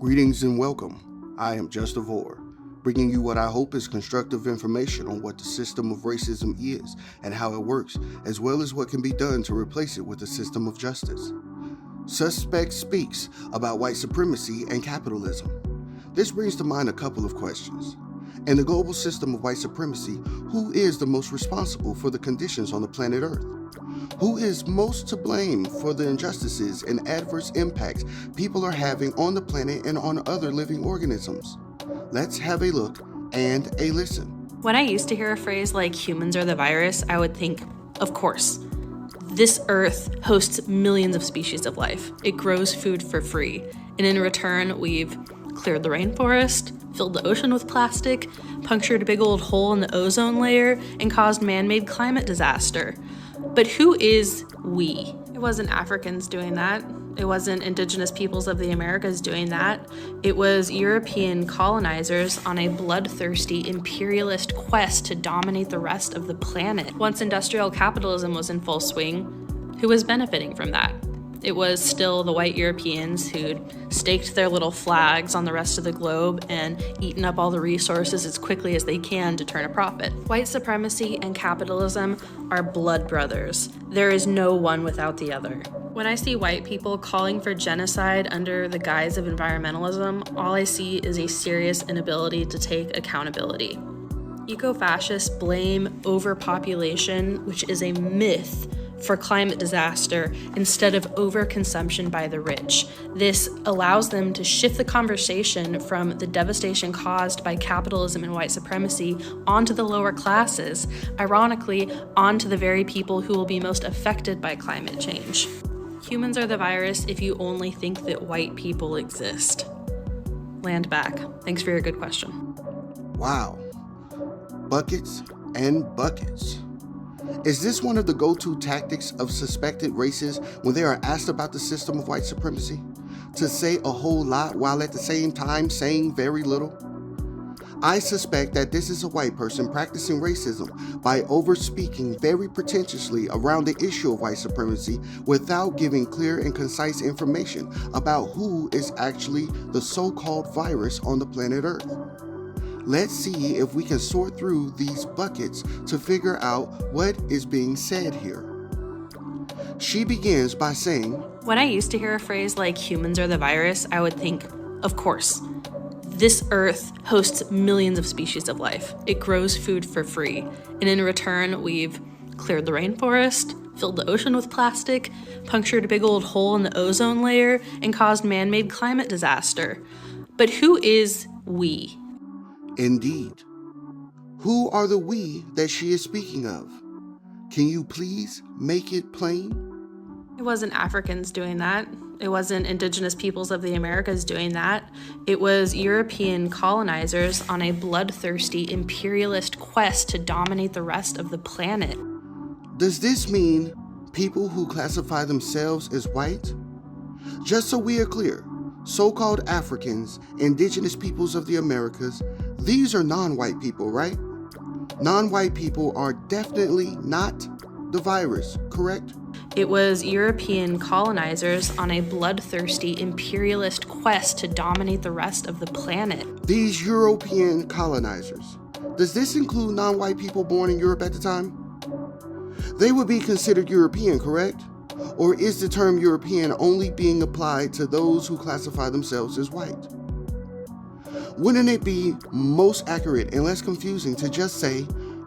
Greetings and welcome. I am Justavor, bringing you what I hope is constructive information on what the system of racism is and how it works, as well as what can be done to replace it with a system of justice. Suspect speaks about white supremacy and capitalism. This brings to mind a couple of questions. In the global system of white supremacy, who is the most responsible for the conditions on the planet Earth? Who is most to blame for the injustices and adverse impacts people are having on the planet and on other living organisms? Let's have a look and a listen. When I used to hear a phrase like humans are the virus, I would think, of course. This Earth hosts millions of species of life. It grows food for free. And in return, we've cleared the rainforest, filled the ocean with plastic, punctured a big old hole in the ozone layer, and caused man-made climate disaster. But who is we? It wasn't Africans doing that. It wasn't indigenous peoples of the Americas doing that. It was European colonizers on a bloodthirsty imperialist quest to dominate the rest of the planet. Once industrial capitalism was in full swing, who was benefiting from that? It was still the white Europeans who'd staked their little flags on the rest of the globe and eaten up all the resources as quickly as they can to turn a profit. White supremacy and capitalism are blood brothers. There is no one without the other. When I see white people calling for genocide under the guise of environmentalism, all I see is a serious inability to take accountability. Eco-fascists blame overpopulation, which is a myth, for climate disaster instead of overconsumption by the rich. This allows them to shift the conversation from the devastation caused by capitalism and white supremacy onto the lower classes, ironically, onto the very people who will be most affected by climate change. Humans are the virus if you only think that white people exist. Land back. Thanks for your good question. Wow. Buckets and buckets. Is this one of the go-to tactics of suspected racists when they are asked about the system of white supremacy? To say a whole lot while at the same time saying very little? I suspect that this is a white person practicing racism by over-speaking very pretentiously around the issue of white supremacy without giving clear and concise information about who is actually the so-called virus on the planet Earth. Let's see if we can sort through these buckets to figure out what is being said here. She begins by saying, when I used to hear a phrase like humans are the virus, I would think, of course. This Earth hosts millions of species of life. It grows food for free. And in return, we've cleared the rainforest, filled the ocean with plastic, punctured a big old hole in the ozone layer, and caused man-made climate disaster. But who is we? Indeed. Who are the we that she is speaking of? Can you please make it plain? It wasn't Africans doing that. It wasn't indigenous peoples of the Americas doing that. It was European colonizers on a bloodthirsty imperialist quest to dominate the rest of the planet. Does this mean people who classify themselves as white? Just so we are clear, so-called Africans, indigenous peoples of the Americas, these are non-white people, right? Non-white people are definitely not the virus, correct? It was European colonizers on a bloodthirsty imperialist quest to dominate the rest of the planet. These European colonizers, does this include non-white people born in Europe at the time? They would be considered European, correct? Or is the term European only being applied to those who classify themselves as white? Wouldn't it be most accurate and less confusing to just say,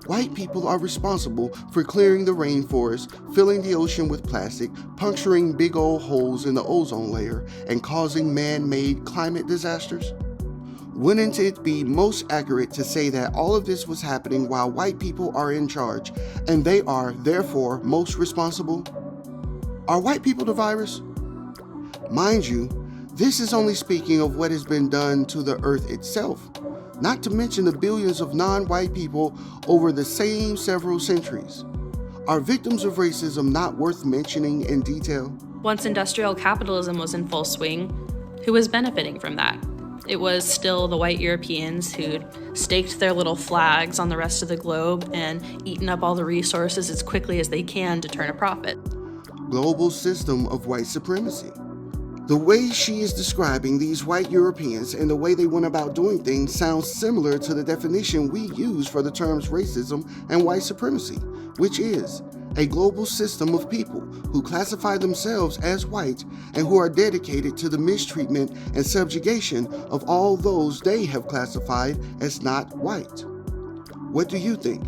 white people are responsible for clearing the rainforest, filling the ocean with plastic, puncturing big old holes in the ozone layer, and causing man-made climate disasters? Wouldn't it be most accurate to say that all of this was happening while white people are in charge, and they are, therefore, most responsible? Are white people the virus? Mind you, this is only speaking of what has been done to the Earth itself, not to mention the billions of non-white people over the same several centuries. Are victims of racism not worth mentioning in detail? Once industrial capitalism was in full swing, who was benefiting from that? It was still the white Europeans who'd staked their little flags on the rest of the globe and eaten up all the resources as quickly as they can to turn a profit. Global system of white supremacy. The way she is describing these white Europeans and the way they went about doing things sounds similar to the definition we use for the terms racism and white supremacy, which is a global system of people who classify themselves as white and who are dedicated to the mistreatment and subjugation of all those they have classified as not white. What do you think?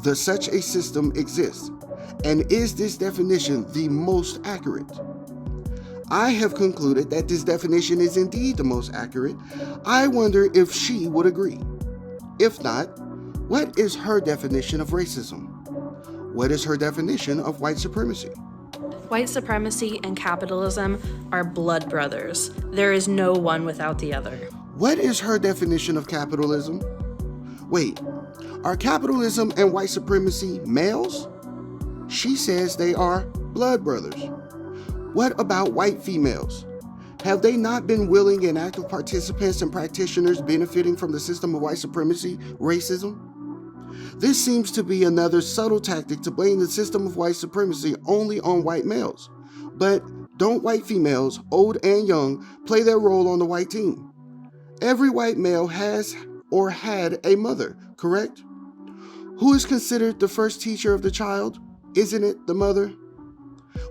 Does such a system exist? And is this definition the most accurate? I have concluded that this definition is indeed the most accurate. I wonder if she would agree. If not, what is her definition of racism? What is her definition of white supremacy? White supremacy and capitalism are blood brothers. There is no one without the other. What is her definition of capitalism? Wait, are capitalism and white supremacy males? She says they are blood brothers. What about white females? Have they not been willing and active participants and practitioners benefiting from the system of white supremacy, racism? This seems to be another subtle tactic to blame the system of white supremacy only on white males. But don't white females, old and young, play their role on the white team? Every white male has or had a mother, correct? Who is considered the first teacher of the child? Isn't it the mother?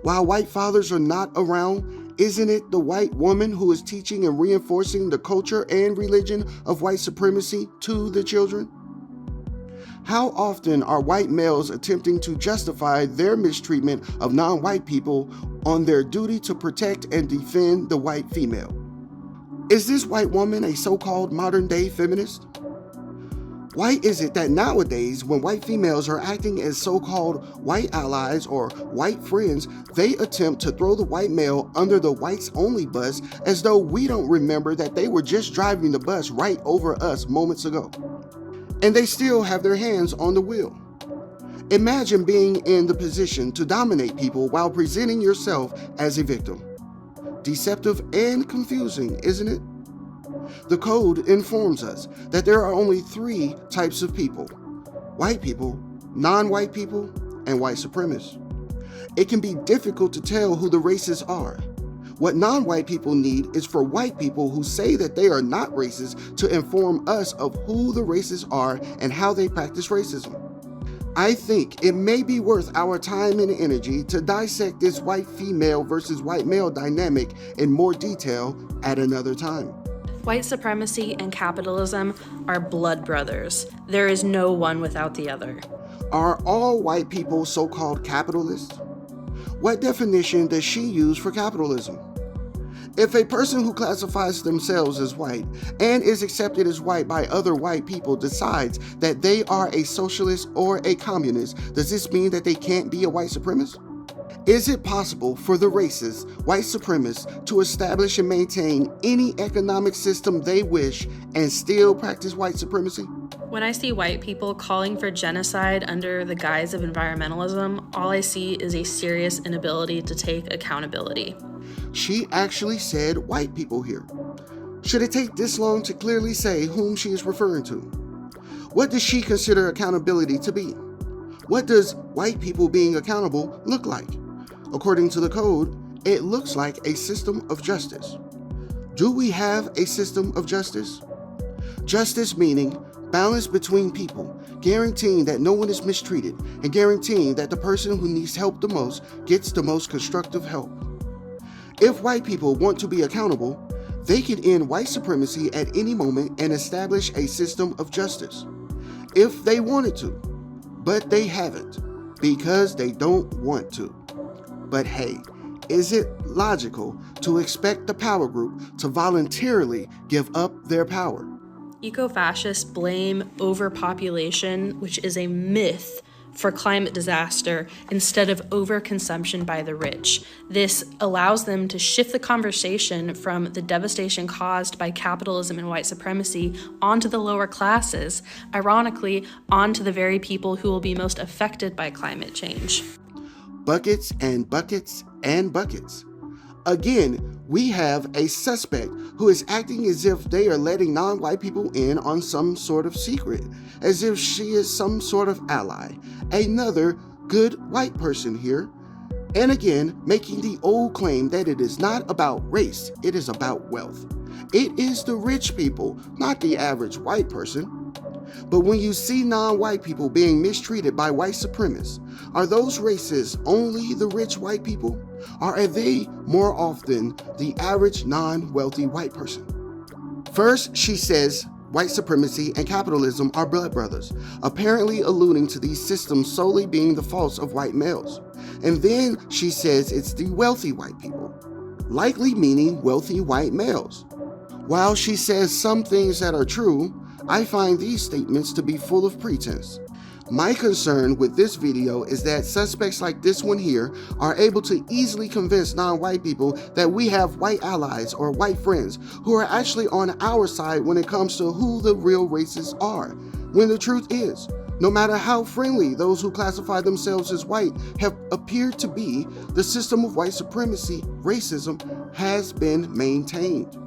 While white fathers are not around, isn't it the white woman who is teaching and reinforcing the culture and religion of white supremacy to the children? How often are white males attempting to justify their mistreatment of non-white people on their duty to protect and defend the white female? Is this white woman a so-called modern-day feminist? Why is it that nowadays, when white females are acting as so-called white allies or white friends, they attempt to throw the white male under the whites-only bus as though we don't remember that they were just driving the bus right over us moments ago? And they still have their hands on the wheel. Imagine being in the position to dominate people while presenting yourself as a victim. Deceptive and confusing, isn't it? The code informs us that there are only three types of people: white people, non-white people, and white supremacists. It can be difficult to tell who the races are. What non-white people need is for white people who say that they are not racist to inform us of who the races are and how they practice racism. I think it may be worth our time and energy to dissect this white female versus white male dynamic in more detail at another time. White supremacy and capitalism are blood brothers. There is no one without the other. Are all white people so-called capitalists? What definition does she use for capitalism? If a person who classifies themselves as white and is accepted as white by other white people decides that they are a socialist or a communist, does this mean that they can't be a white supremacist? Is it possible for the racist, white supremacists to establish and maintain any economic system they wish and still practice white supremacy? When I see white people calling for genocide under the guise of environmentalism, all I see is a serious inability to take accountability. She actually said white people here. Should it take this long to clearly say whom she is referring to? What does she consider accountability to be? What does white people being accountable look like? According to the code, it looks like a system of justice. Do we have a system of justice? Justice meaning balance between people, guaranteeing that no one is mistreated and guaranteeing that the person who needs help the most gets the most constructive help. If white people want to be accountable, they can end white supremacy at any moment and establish a system of justice. If they wanted to, but they haven't, because they don't want to. But hey, is it logical to expect the power group to voluntarily give up their power? Eco-fascists blame overpopulation, which is a myth, for climate disaster instead of overconsumption by the rich. This allows them to shift the conversation from the devastation caused by capitalism and white supremacy onto the lower classes, ironically, onto the very people who will be most affected by climate change. Buckets and buckets and buckets. Again, we have a suspect who is acting as if they are letting non-white people in on some sort of secret, as if she is some sort of ally. Another good white person here. and again making the old claim that it is not about race, it is about wealth. It is the rich people, not the average white person. But when you see non-white people being mistreated by white supremacists, are those racists only the rich white people? Or are they more often the average non-wealthy white person? First, she says white supremacy and capitalism are blood brothers, apparently alluding to these systems solely being the faults of white males. And then she says it's the wealthy white people, likely meaning wealthy white males. While she says some things that are true, I find these statements to be full of pretense. My concern with this video is that suspects like this one here are able to easily convince non-white people that we have white allies or white friends who are actually on our side when it comes to who the real racists are, when the truth is, no matter how friendly those who classify themselves as white have appeared to be, the system of white supremacy, racism, has been maintained.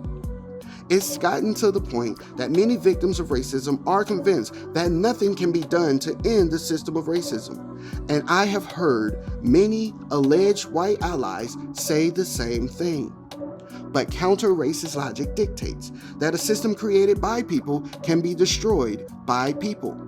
It's gotten to the point that many victims of racism are convinced that nothing can be done to end the system of racism. And I have heard many alleged white allies say the same thing. But counter-racist logic dictates that a system created by people can be destroyed by people.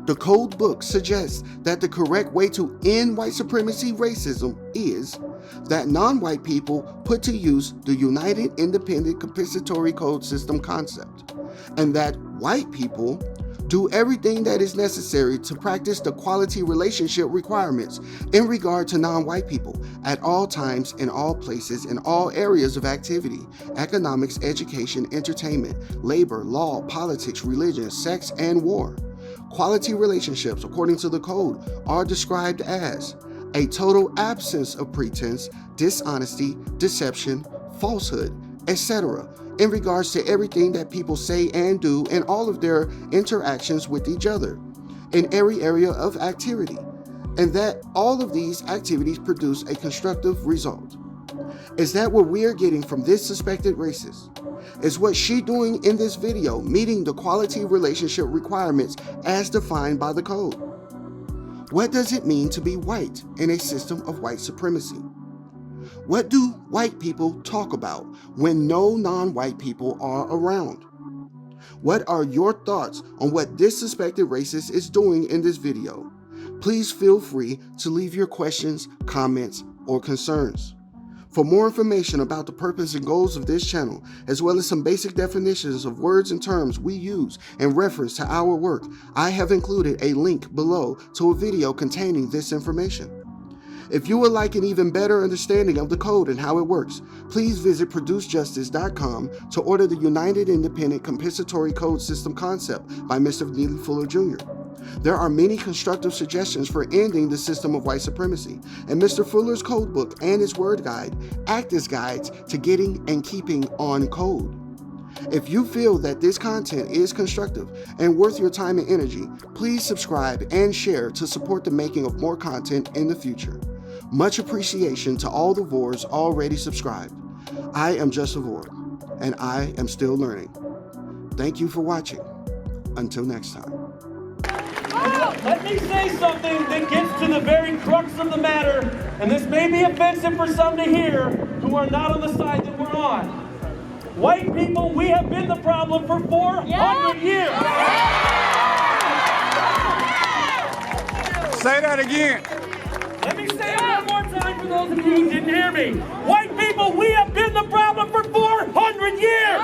The code book suggests that the correct way to end white supremacy racism is that non-white people put to use the United Independent Compensatory Code System concept, and that white people do everything that is necessary to practice the quality relationship requirements in regard to non-white people at all times, in all places, in all areas of activity, economics, education, entertainment, labor, law, politics, religion, sex, and war. Quality relationships, according to the code, are described as a total absence of pretense, dishonesty, deception, falsehood, etc., in regards to everything that people say and do in all of their interactions with each other, in every area of activity, and that all of these activities produce a constructive result. Is that what we're getting from this suspected racist? Is what she doing in this video meeting the quality relationship requirements as defined by the code? What does it mean to be white in a system of white supremacy? What do white people talk about when no non-white people are around? What are your thoughts on what this suspected racist is doing in this video? Please feel free to leave your questions, comments, or concerns. For more information about the purpose and goals of this channel, as well as some basic definitions of words and terms we use in reference to our work, I have included a link below to a video containing this information. If you would like an even better understanding of the code and how it works, please visit producejustice.com to order the United Independent Compensatory Code System concept by Mr. Neely Fuller Jr. There are many constructive suggestions for ending the system of white supremacy, and Mr. Fuller's code book and his word guide act as guides to getting and keeping on code. If you feel that this content is constructive and worth your time and energy, please subscribe and share to support the making of more content in the future. Much appreciation to all the VORs already subscribed. I am Justavor, and I am still learning. Thank you for watching. Until next time. Let me say something that gets to the very crux of the matter, and this may be offensive for some to hear who are not on the side that we're on. White people, we have been the problem for 400 years. Say that again. Let me say it one more time for those of you who didn't hear me. White people, we have been the problem for 400 years.